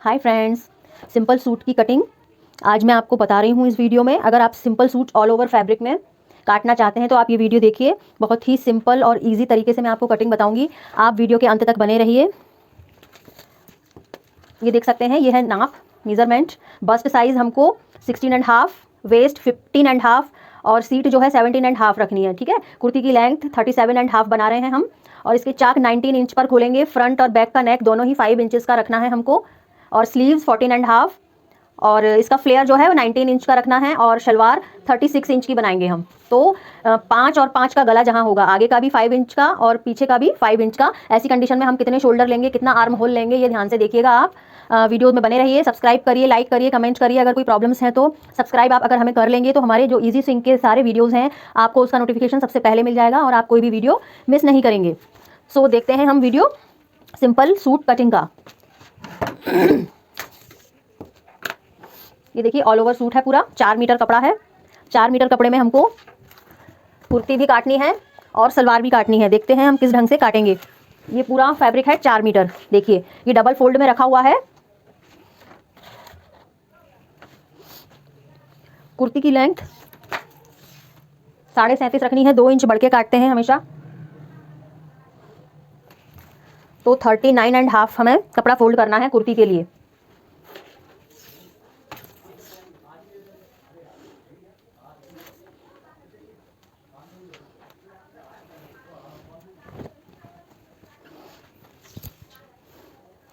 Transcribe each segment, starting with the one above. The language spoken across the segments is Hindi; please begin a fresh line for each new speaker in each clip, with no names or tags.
हाय फ्रेंड्स, सिंपल सूट की कटिंग आज मैं आपको बता रही हूँ इस वीडियो में। अगर आप simple suit all over fabric में काटना चाहते हैं तो आप ये वीडियो देखिए। बहुत ही सिंपल और इजी तरीके से मैं आपको कटिंग बताऊंगी। आप वीडियो के अंत तक बने रहिए। ये देख सकते हैं, ये है नाप मेजरमेंट। बस्ट साइज हमको 16.5, वेस्ट 15.5 और सीट जो है 17.5 रखनी है। ठीक है, कुर्ती की लेंथ 37.5 बना रहे हैं हम। और इसके चाक 19 इंच पर खोलेंगे। फ्रंट और बैक का नेक दोनों ही 5 इंचेस का रखना है हमको। और स्लीव्स 14.5 और इसका फ्लेयर जो है वो 19 इंच का रखना है। और शलवार 36 इंच की बनाएंगे हम। तो 5 और 5 का गला जहाँ होगा, आगे का भी 5 इंच का और पीछे का भी 5 इंच का। ऐसी कंडीशन में हम कितने शोल्डर लेंगे, कितना आर्म होल लेंगे, ये ध्यान से देखिएगा आप। वीडियो में बने रहिए। सब्सक्राइब करिए, लाइक करिए, कमेंट करिए। अगर कोई प्रॉब्लम्स हैं तो सब्सक्राइब आप अगर हमें कर लेंगे तो हमारे जो इजी स्विंग के सारे वीडियोज़ हैं आपको उसका नोटिफिकेशन सबसे पहले मिल जाएगा और आप कोई भी वीडियो मिस नहीं करेंगे। सो देखते हैं हम वीडियो सिंपल सूट कटिंग का। ये देखिए, ऑल ओवर सूट है पूरा। 4 मीटर कपड़ा है। 4 मीटर कपड़े में हमको कुर्ती भी काटनी है और सलवार भी काटनी है। देखते हैं हम किस ढंग से काटेंगे। ये पूरा फैब्रिक है 4 मीटर। देखिए, ये डबल फोल्ड में रखा हुआ है। कुर्ती की लेंथ 37.5 रखनी है। 2 इंच बढ़ के काटते हैं हमेशा। तो 39.5 हमें कपड़ा फोल्ड करना है कुर्ती के लिए।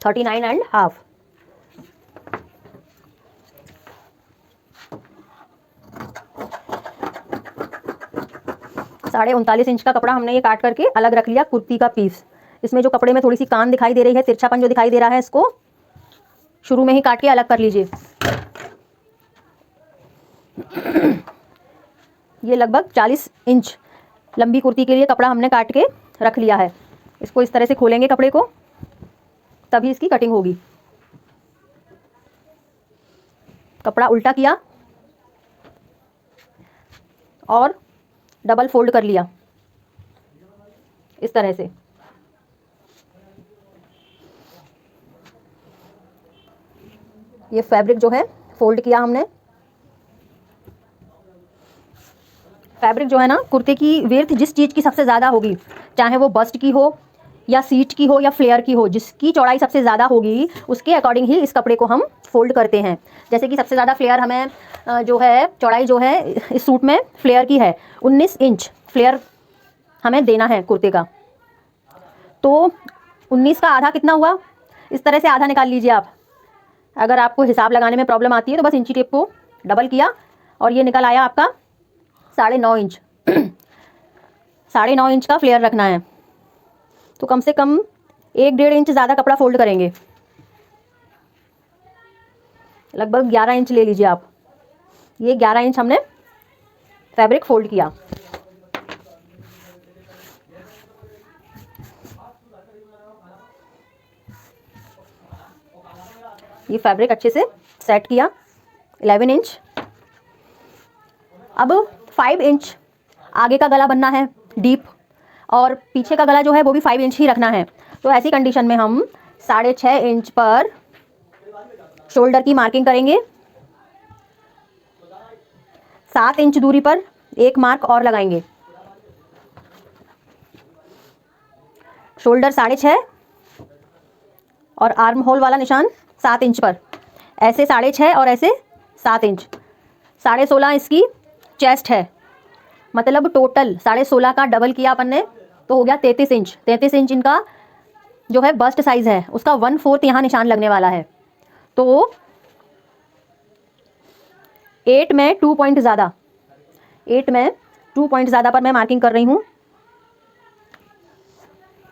थर्टी 39.5। साढ़े 39 इंच का कपड़ा हमने ये काट करके अलग रख लिया कुर्ती का पीस। इसमें जो कपड़े में थोड़ी सी कान दिखाई दे रही है, तिरछापन जो दिखाई दे रहा है, इसको शुरू में ही काट के अलग कर लीजिए। ये लगभग 40 इंच लंबी कुर्ती के लिए कपड़ा हमने काट के रख लिया है। इसको इस तरह से खोलेंगे कपड़े को, तभी इसकी कटिंग होगी। कपड़ा उल्टा किया और डबल फोल्ड कर लिया इस तरह से। ये फैब्रिक जो है फोल्ड किया हमने। फैब्रिक जो है ना, कुर्ते की विड्थ जिस चीज़ की सबसे ज़्यादा होगी, चाहे वो बस्ट की हो या सीट की हो या फ्लेयर की हो, जिसकी चौड़ाई सबसे ज़्यादा होगी उसके अकॉर्डिंग ही इस कपड़े को हम फोल्ड करते हैं। जैसे कि सबसे ज़्यादा फ्लेयर हमें जो है चौड़ाई जो है इस सूट में फ्लेयर की है 19 इंच फ्लेयर हमें देना है कुर्ते का। तो 19 का आधा कितना हुआ, इस तरह से आधा निकाल लीजिए आप। अगर आपको हिसाब लगाने में प्रॉब्लम आती है तो बस इंची टेप को डबल किया और ये निकल आया आपका 9.5 इंच। 9.5 इंच का फ्लेयर रखना है। तो कम से कम 1-1.5 इंच ज़्यादा कपड़ा फोल्ड करेंगे। लगभग 11 इंच ले लीजिए आप। ये 11 इंच हमने फैब्रिक फोल्ड किया। ये फैब्रिक अच्छे से सेट किया। 11 इंच। अब 5 इंच आगे का गला बनना है डीप, और पीछे का गला जो है वो भी 5 इंच ही रखना है। तो ऐसी कंडीशन में हम 6.5 इंच पर शोल्डर की मार्किंग करेंगे। 7 इंच दूरी पर एक मार्क और लगाएंगे। शोल्डर 6.5 और आर्म होल वाला निशान 7 इंच पर। ऐसे 6.5 और ऐसे 7 इंच। 16.5 इसकी चेस्ट है, मतलब टोटल 16.5 का डबल किया अपन ने तो हो गया 33 इंच। 33 इंच इनका जो है बस्ट साइज है, उसका 1/4 यहाँ निशान लगने वाला है। तो 8 में 2 पॉइंट ज़्यादा, 8 में 2 पॉइंट ज़्यादा पर मैं मार्किंग कर रही हूँ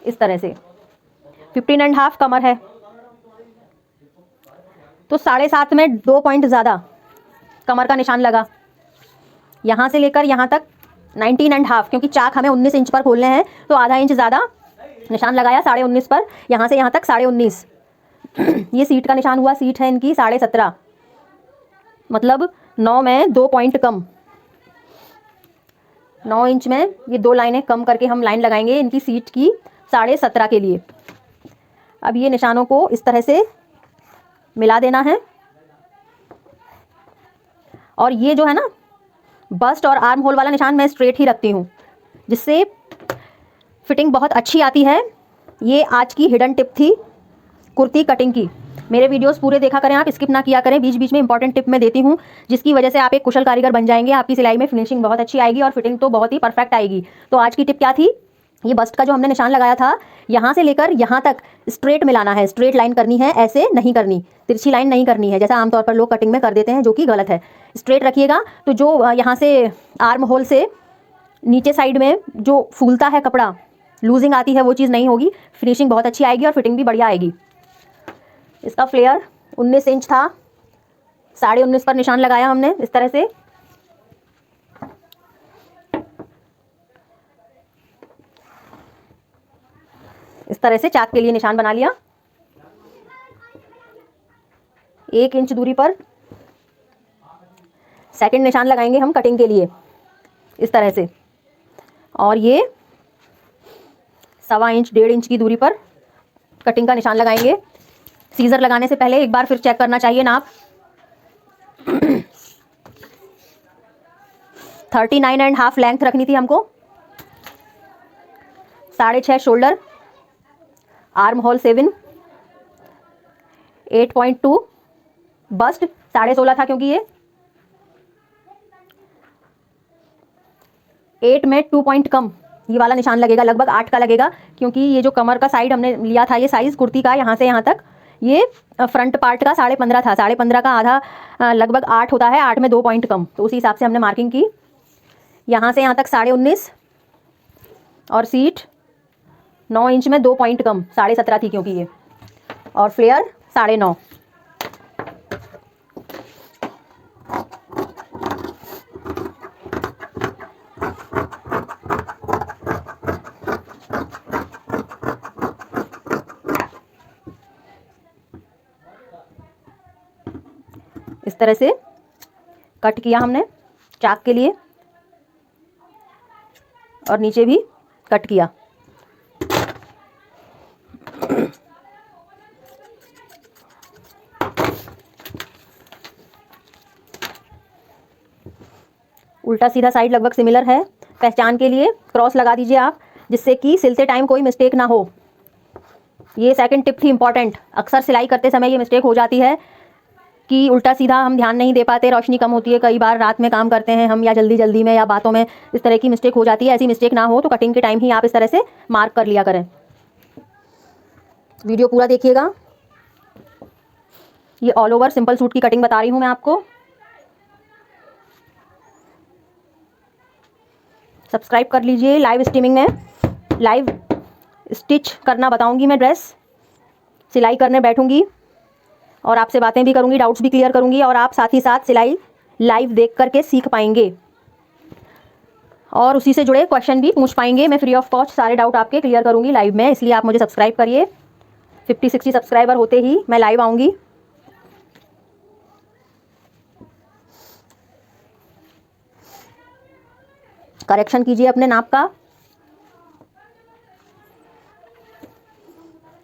इस तरह से। 15.5 कमर है, तो 7.5 में 2 पॉइंट ज़्यादा कमर का निशान लगा। यहाँ से लेकर यहाँ तक 19.5, क्योंकि चाक हमें 19 इंच पर खोलने हैं तो आधा इंच ज़्यादा निशान लगाया 19.5 पर। यहाँ से यहाँ तक 19.5। ये सीट का निशान हुआ। सीट है इनकी 17.5, मतलब 9 में 2 पॉइंट कम। 9 इंच में ये 2 लाइनें कम करके हम लाइन लगाएंगे इनकी सीट की 17.5 के लिए। अब ये निशानों को इस तरह से मिला देना है। और ये जो है ना बस्ट और आर्म होल वाला निशान मैं स्ट्रेट ही रखती हूँ, जिससे फिटिंग बहुत अच्छी आती है। ये आज की हिडन टिप थी कुर्ती कटिंग की। मेरे वीडियोस पूरे देखा करें, आप स्किप ना किया करें, बीच बीच में इंपॉर्टेंट टिप मैं देती हूँ, जिसकी वजह से आप एक कुशल कारीगर बन जाएंगे। आपकी सिलाई में फिनिशिंग बहुत अच्छी आएगी और फिटिंग तो बहुत ही परफेक्ट आएगी। तो आज की टिप क्या थी, ये बस्ट का जो हमने निशान लगाया था, यहाँ से लेकर यहाँ तक स्ट्रेट मिलाना है, स्ट्रेट लाइन करनी है, ऐसे नहीं करनी, तिरछी लाइन नहीं करनी है जैसा आमतौर पर लोग कटिंग में कर देते हैं, जो कि गलत है। स्ट्रेट रखिएगा तो जो यहाँ से आर्म होल से नीचे साइड में जो फूलता है कपड़ा, लूजिंग आती है, वो चीज़ नहीं होगी। फिनिशिंग बहुत अच्छी आएगी और फिटिंग भी बढ़िया आएगी। इसका फ्लेयर 19 इंच था, 19.5 पर निशान लगाया हमने इस तरह से। इस तरह से चाक के लिए निशान बना लिया। 1 इंच दूरी पर सेकंड निशान लगाएंगे हम कटिंग के लिए इस तरह से। और ये 1.25 इंच 1.5 इंच की दूरी पर कटिंग का निशान लगाएंगे। सीजर लगाने से पहले एक बार फिर चेक करना चाहिए नाप। 39.5 लेंथ रखनी थी हमको। 6.5 शोल्डर, आर्म होल 7, 8.2 बस्ट, 16.5 था क्योंकि ये 8 में 2 पॉइंट कम ये वाला निशान लगेगा, लगभग 8 का लगेगा, क्योंकि ये जो कमर का साइड हमने लिया था, ये साइज कुर्ती का यहाँ से यहाँ तक, ये फ्रंट पार्ट का 15.5 था। 15.5 का आधा लगभग 8 होता है, 8 में 2 पॉइंट कम, तो उसी हिसाब से हमने मार्किंग की। यहाँ से यहाँ तक 19.5 और सीट 9 इंच में 2 पॉइंट कम, 17.5 थी क्योंकि ये, और फ्लेयर 9.5। इस तरह से कट किया हमने चाक के लिए, और नीचे भी कट किया। उल्टा सीधा साइड लगभग सिमिलर है। पहचान के लिए क्रॉस लगा दीजिए आप, जिससे कि सिलते टाइम कोई मिस्टेक ना हो। ये सेकंड टिप थी इंपॉर्टेंट। अक्सर सिलाई करते समय ये मिस्टेक हो जाती है कि उल्टा सीधा हम ध्यान नहीं दे पाते, रोशनी कम होती है, कई बार रात में काम करते हैं हम, या जल्दी जल्दी में, या बातों में इस तरह की मिस्टेक हो जाती है। ऐसी मिस्टेक ना हो तो कटिंग के टाइम ही आप इस तरह से मार्क कर लिया करें। वीडियो पूरा देखिएगा। ये ऑल ओवर सिंपल सूट की कटिंग बता रही हूँ मैं आपको। सब्सक्राइब कर लीजिए। लाइव स्ट्रीमिंग में लाइव स्टिच करना बताऊंगी मैं, ड्रेस सिलाई करने बैठूंगी और आपसे बातें भी करूंगी, डाउट्स भी क्लियर करूंगी, और आप साथ ही साथ सिलाई लाइव देख करके सीख पाएंगे और उसी से जुड़े क्वेश्चन भी पूछ पाएंगे। मैं फ्री ऑफ कॉस्ट सारे डाउट आपके क्लियर करूंगी लाइव में, इसलिए आप मुझे सब्सक्राइब करिए। 50-60 सब्सक्राइबर होते ही मैं लाइव आऊंगी। करेक्शन कीजिए अपने नाप का।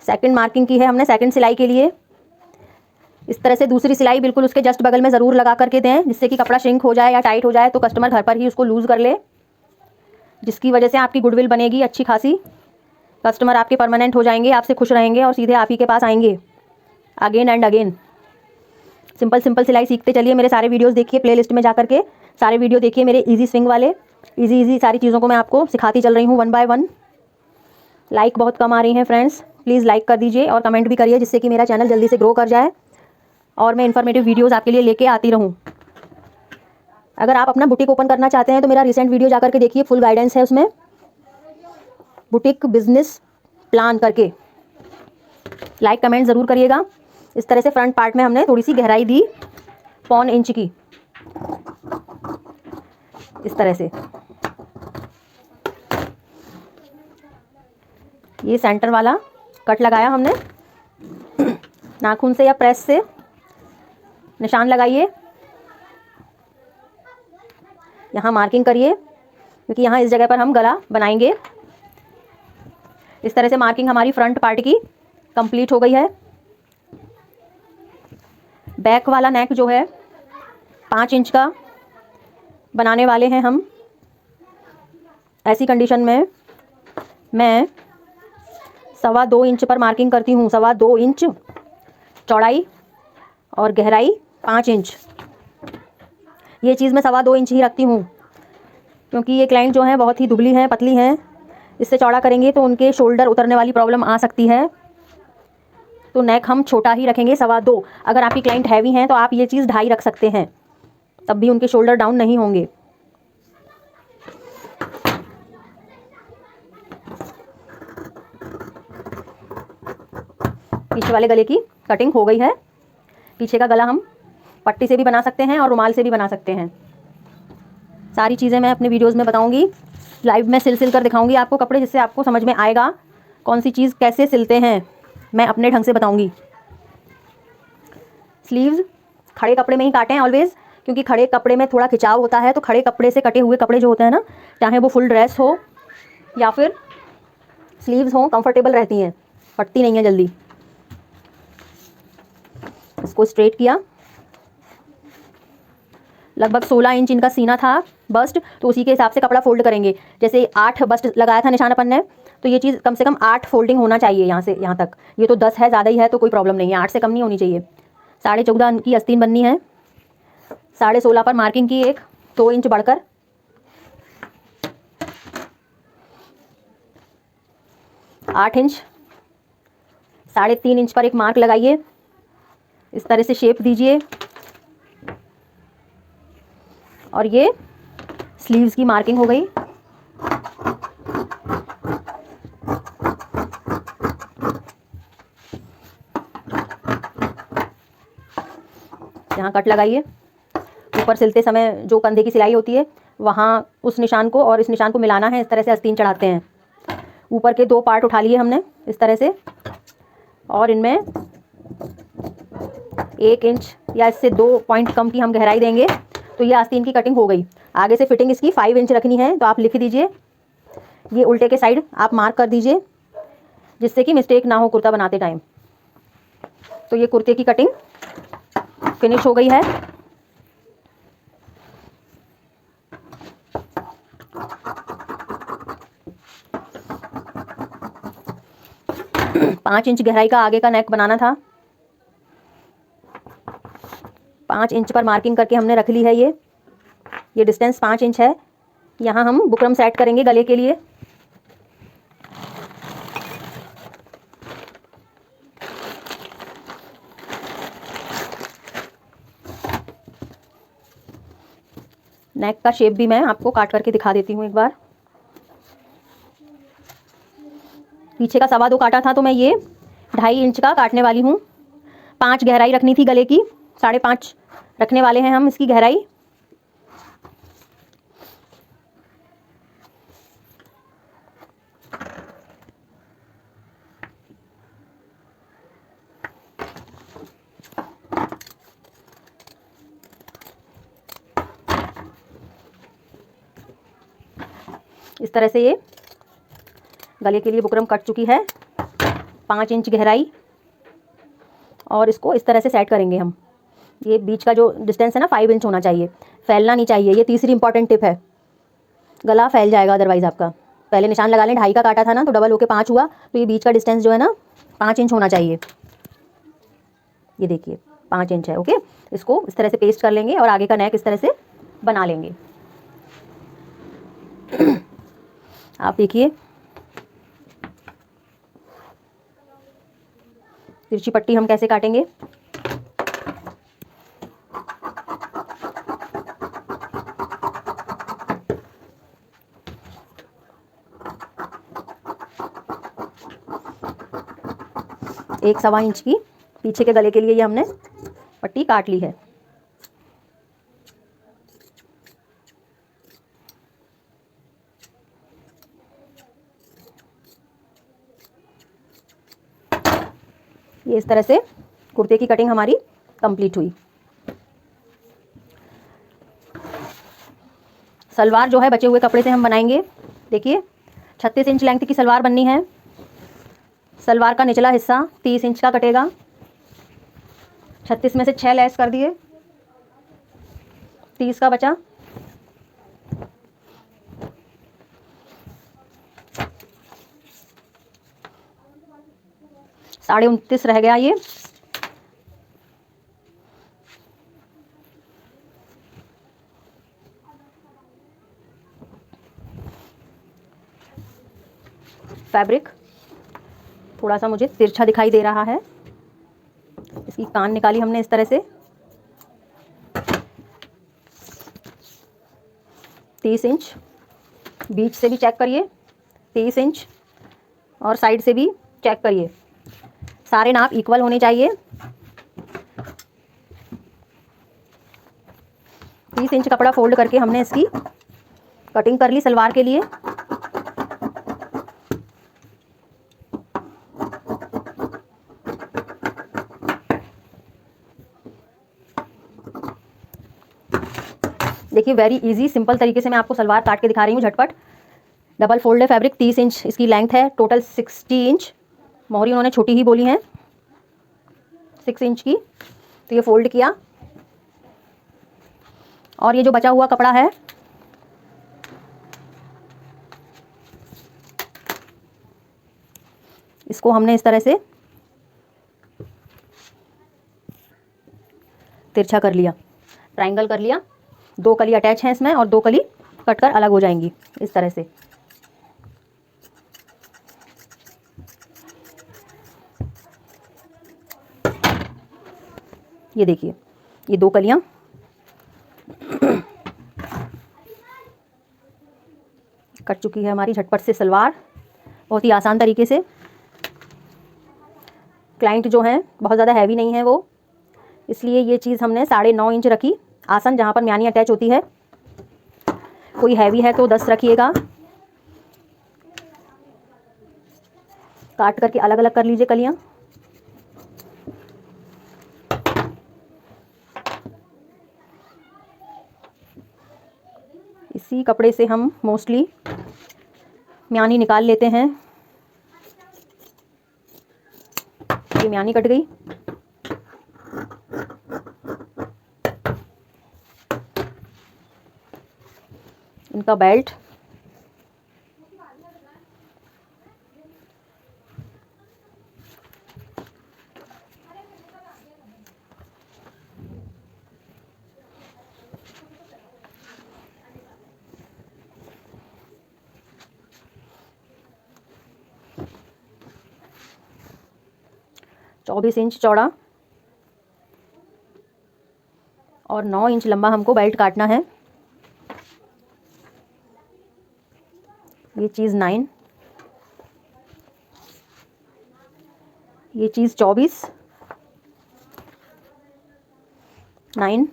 सेकंड मार्किंग की है हमने सेकंड सिलाई के लिए। इस तरह से दूसरी सिलाई बिल्कुल उसके जस्ट बगल में ज़रूर लगा करके दें, जिससे कि कपड़ा श्रिंक हो जाए या टाइट हो जाए तो कस्टमर घर पर ही उसको लूज़ कर ले, जिसकी वजह से आपकी गुडविल बनेगी अच्छी खासी। कस्टमर आपके परमानेंट हो जाएंगे, आपसे खुश रहेंगे और सीधे आप ही के पास आएंगे again and again. Simple simple सिलाई सीखते चलिए। मेरे सारे वीडियोस देखिए, प्लेलिस्ट में जा करके सारे वीडियो देखिए मेरे इजी स्विंग वाले। इजी सारी चीज़ों को मैं आपको सिखाती चल रही हूँ 1 बाय 1। लाइक बहुत कम आ रही हैं फ्रेंड्स, प्लीज़ लाइक कर दीजिए और कमेंट भी करिए, जिससे कि मेरा चैनल जल्दी से ग्रो कर जाए और मैं इन्फॉर्मेटिव वीडियोस आपके लिए लेके आती रहूं। अगर आप अपना बुटीक ओपन करना चाहते हैं तो मेरा रिसेंट वीडियो जाकर के देखिए, फुल गाइडेंस है उसमें, बुटीक बिजनेस प्लान करके। लाइक कमेंट ज़रूर करिएगा। इस तरह से फ्रंट पार्ट में हमने थोड़ी सी गहराई दी 1.25 इंच की, इस तरह से। ये सेंटर वाला कट लगाया हमने। नाखून से या प्रेस से निशान लगाइए, यहाँ मार्किंग करिए, क्योंकि यहाँ इस जगह पर हम गला बनाएंगे। इस तरह से मार्किंग हमारी फ्रंट पार्ट की कंप्लीट हो गई है। बैक वाला नेक जो है 5 इंच का बनाने वाले हैं हम। ऐसी कंडीशन में मैं 2.25 इंच पर मार्किंग करती हूँ। 2.25 इंच चौड़ाई और गहराई 5 इंच। ये चीज़ मैं 2.25 इंच ही रखती हूँ, क्योंकि ये क्लाइंट जो है बहुत ही दुबली हैं, पतली हैं। इससे चौड़ा करेंगे तो उनके शोल्डर उतरने वाली प्रॉब्लम आ सकती है, तो नेक हम छोटा ही रखेंगे 2.25। अगर आपकी क्लाइंट हैवी हैं तो आप ये चीज़ 2.5 रख सकते हैं, तब भी उनके शोल्डर डाउन नहीं होंगे। पीछे वाले गले की कटिंग हो गई है। पीछे का गला हम पट्टी से भी बना सकते हैं और रुमाल से भी बना सकते हैं। सारी चीज़ें मैं अपने वीडियोस में बताऊंगी, लाइव में सिल कर दिखाऊंगी आपको कपड़े, जिससे आपको समझ में आएगा कौन सी चीज़ कैसे सिलते हैं, मैं अपने ढंग से बताऊंगी। स्लीव्स खड़े कपड़े में ही काटें ऑलवेज, क्योंकि खड़े कपड़े में थोड़ा खिंचाव होता है। तो खड़े कपड़े से कटे हुए कपड़े जो होते हैं ना, चाहे वो फुल ड्रेस हो या फिर स्लीव्स हो, कंफर्टेबल रहती हैं, फटती नहीं है जल्दी। इसको स्ट्रेट किया। लगभग 16 इंच इनका सीना था बस्ट, तो उसी के हिसाब से कपड़ा फोल्ड करेंगे। जैसे 8 बस्ट लगाया था निशान अपन ने, तो ये चीज़ कम से कम 8 फोल्डिंग होना चाहिए यहाँ से यहाँ तक। ये तो 10 है, ज़्यादा ही है तो कोई प्रॉब्लम नहीं है, 8 से कम नहीं होनी चाहिए। 14.5 की आस्तीन बननी है। 16.5 पर मार्किंग की, 2 इंच बढ़कर। आठ इंच, 3.5 इंच पर एक मार्क लगाइए। इस तरह से शेप दीजिए और ये स्लीव्स की मार्किंग हो गई। यहाँ कट लगाइए। ऊपर सिलते समय जो कंधे की सिलाई होती है, वहाँ उस निशान को और इस निशान को मिलाना है। इस तरह से आस्तीन चढ़ाते हैं। ऊपर के 2 पार्ट उठा लिए हमने इस तरह से, और इनमें 1 इंच या इससे 2 पॉइंट कम की हम गहराई देंगे, तो ये आस्तीन की कटिंग हो गई। आगे से फिटिंग इसकी 5 इंच रखनी है, तो आप लिख दीजिए। ये उल्टे के साइड आप मार्क कर दीजिए, जिससे कि मिस्टेक ना हो कुर्ता बनाते टाइम। तो ये कुर्ते की कटिंग फिनिश हो गई है। पाँच इंच गहराई का आगे का नेक बनाना था। 5 इंच पर मार्किंग करके हमने रख ली है। ये डिस्टेंस 5 इंच है। यहाँ हम बुकरम सेट करेंगे गले के लिए। नेक का शेप भी मैं आपको काट करके दिखा देती हूँ एक बार। पीछे का 2.25 काटा था, तो मैं ये 2.5 इंच का काटने वाली हूँ। 5 गहराई रखनी थी गले की, 5.5 रखने वाले हैं हम इसकी गहराई। इस तरह से ये गले के लिए बुकरम कट चुकी है। 5 इंच गहराई, और इसको इस तरह से सेट करेंगे हम। ये बीच का जो डिस्टेंस है ना 5 इंच होना चाहिए, फैलना नहीं चाहिए। ये तीसरी इंपॉर्टेंट टिप है, गला फैल जाएगा अदरवाइज आपका। पहले निशान लगा लें, 2.5 का काटा था ना, तो डबल होके 5 हुआ, तो ये बीच का डिस्टेंस जो है ना 5 इंच होना चाहिए। ये देखिए 5 इंच है। ओके, इसको इस तरह से पेस्ट कर लेंगे और आगे का नेक इस तरह से बना लेंगे। आप देखिए तिरछी पट्टी हम कैसे काटेंगे। एक 1.25 इंच की पीछे के गले के लिए ये हमने पट्टी काट ली है। ये इस तरह से कुर्ते की कटिंग हमारी कंप्लीट हुई। सलवार जो है बचे हुए कपड़े से हम बनाएंगे। देखिए 36 इंच लेंथ की सलवार बननी है। सलवार का निचला हिस्सा 30 इंच का कटेगा। 36 में से 6 लेस कर दिए, 30 का बचा। साढ़े 29 रह गया ये। फैब्रिक थोड़ा सा मुझे तिरछा दिखाई दे रहा है। इसकी कान निकाली हमने इस तरह से। 30 इंच, बीच से भी चेक करिए 30 इंच, और साइड से भी चेक करिए, सारे नाप इक्वल होने चाहिए। 30 इंच कपड़ा फोल्ड करके हमने इसकी कटिंग कर ली सलवार के लिए। देखिए वेरी इजी सिंपल तरीके से मैं आपको सलवार काट के दिखा रही हूँ झटपट। डबल फोल्ड है फैब्रिक, 30 इंच इसकी लेंथ है, टोटल 60 इंच। मोहरी उन्होंने छोटी ही बोली है 6 इंच की। तो ये फोल्ड किया, और ये जो बचा हुआ कपड़ा है इसको हमने इस तरह से तिरछा कर लिया, ट्रायंगल कर लिया। 2 कली अटैच हैं इसमें और 2 कली कटकर अलग हो जाएंगी इस तरह से। ये देखिए ये 2 कलियां कट चुकी है हमारी झटपट से सलवार, बहुत ही आसान तरीके से। क्लाइंट जो हैं बहुत ज़्यादा हैवी नहीं है वो, इसलिए ये चीज़ हमने 9.5 इंच रखी आसन जहाँ पर म्यानी अटैच होती है। कोई हैवी है तो 10 रखिएगा। काट करके अलग अलग कर लीजिए कलियाँ। इसी कपड़े से हम मोस्टली म्यानी निकाल लेते हैं। ये म्यानी कट गई। इनका बेल्ट, चौबीस इंच चौड़ा और 9 इंच लंबा हमको बेल्ट काटना है। ये चीज़ 9, ये चीज़ 24, 9,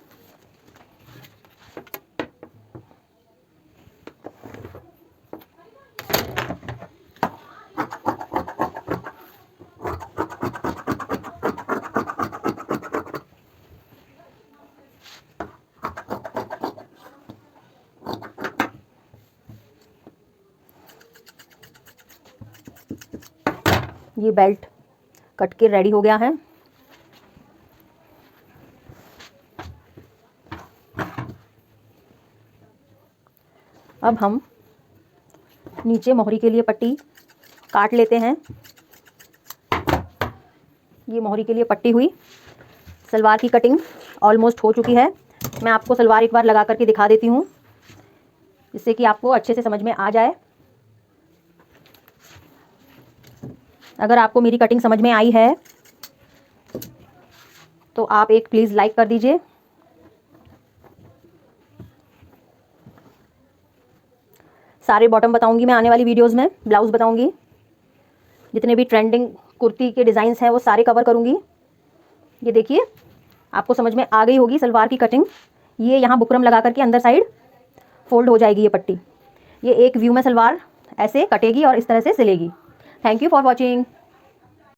ये बेल्ट कट के रेडी हो गया है। अब हम नीचे मोहरी के लिए पट्टी काट लेते हैं। ये मोहरी के लिए पट्टी हुई। सलवार की कटिंग ऑलमोस्ट हो चुकी है। मैं आपको सलवार एक बार लगा करके दिखा देती हूँ जिससे कि आपको अच्छे से समझ में आ जाए। अगर आपको मेरी कटिंग समझ में आई है तो आप एक प्लीज़ लाइक कर दीजिए। सारे बॉटम बताऊंगी मैं आने वाली वीडियोस में, ब्लाउज बताऊंगी, जितने भी ट्रेंडिंग कुर्ती के डिज़ाइंस हैं वो सारे कवर करूंगी। ये देखिए आपको समझ में आ गई होगी सलवार की कटिंग। ये यहाँ बुकरम लगा करके अंदर साइड फोल्ड हो जाएगी ये पट्टी। ये एक व्यू में सलवार ऐसे कटेगी और इस तरह से सिलेगी। Thank you for watching.